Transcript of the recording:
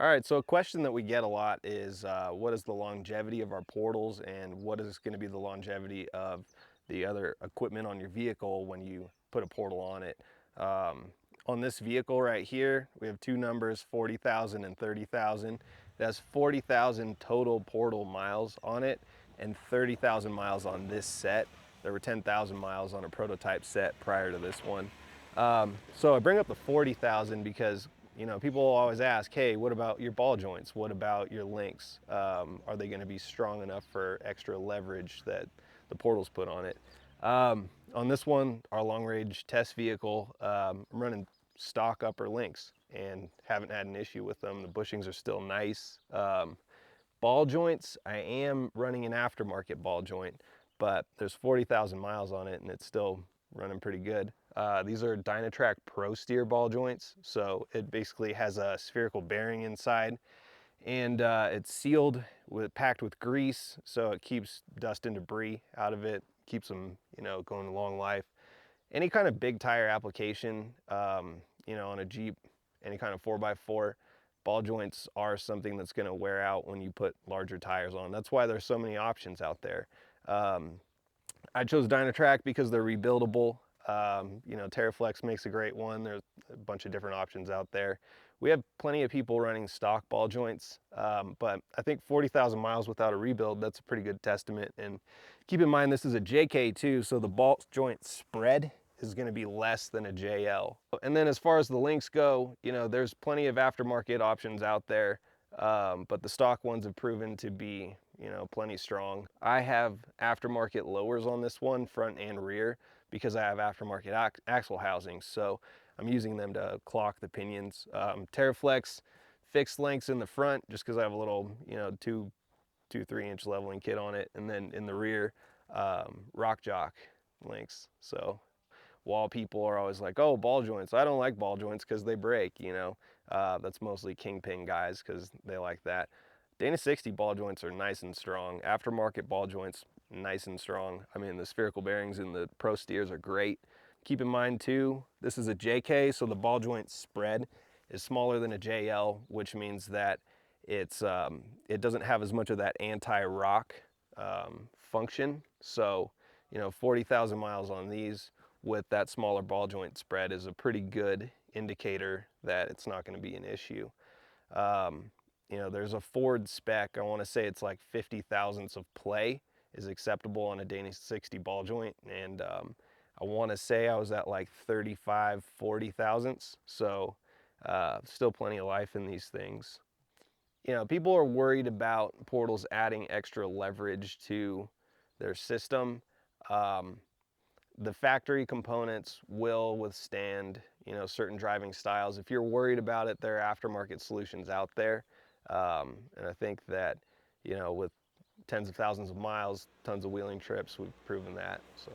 All right, so a question that we get a lot is what is the longevity of our portals and what is going to be the longevity of the other equipment on your vehicle when you put a portal on it. On this vehicle right here, we have two numbers, 40,000 and 30,000. That's 40,000 total portal miles on it and 30,000 miles on this set. There were 10,000 miles on a prototype set prior to this one. So I bring up the 40,000 because people always ask, hey, what about your ball joints? What about your links? Are they going to be strong enough for extra leverage that the portals put on it? On this one, our long range test vehicle, I'm running stock upper links and haven't had an issue with them. The bushings are still nice. Ball joints, I am running an aftermarket ball joint, but there's 40,000 miles on it and it's still running pretty good. These are Dynatrac Pro Steer ball joints. So it basically has a spherical bearing inside and it's sealed packed with grease. So it keeps dust and debris out of it, keeps them, going a long life. Any kind of big tire application, on a Jeep, any kind of 4x4, ball joints are something that's going to wear out when you put larger tires on. That's why there's so many options out there. I chose Dynatrac because they're rebuildable. Terraflex makes a great one. There's a bunch of different options out there. We have plenty of people running stock ball joints, but I think 40,000 miles without a rebuild, that's a pretty good testament. And keep in mind, this is a JK too, so the ball joint spread is going to be less than a JL. And then as far as the links go, there's plenty of aftermarket options out there, but the stock ones have proven to be, plenty strong. I have aftermarket lowers on this one, front and rear, because I have aftermarket axle housings. So I'm using them to clock the pinions. Terraflex fixed links in the front, just because I have a little, 3 inch leveling kit on it. And then in the rear, rock jock links. So while people are always like, oh, ball joints, I don't like ball joints because they break, that's mostly kingpin guys because they like that. Dana 60 ball joints are nice and strong. Aftermarket ball joints, nice and strong. I mean, the spherical bearings in the Pro Steers are great. Keep in mind too, this is a JK, so the ball joint spread is smaller than a JL, which means that it doesn't have as much of that anti-rock function. So, 40,000 miles on these with that smaller ball joint spread is a pretty good indicator that it's not going to be an issue. There's a Ford spec, I want to say it's like 50 thousandths of play is acceptable on a Dana 60 ball joint. And I want to say I was at like 35, 40 thousandths. So still plenty of life in these things. People are worried about portals adding extra leverage to their system. The factory components will withstand, certain driving styles. If you're worried about it, there are aftermarket solutions out there. And I think that, with tens of thousands of miles, tons of wheeling trips, we've proven that. So.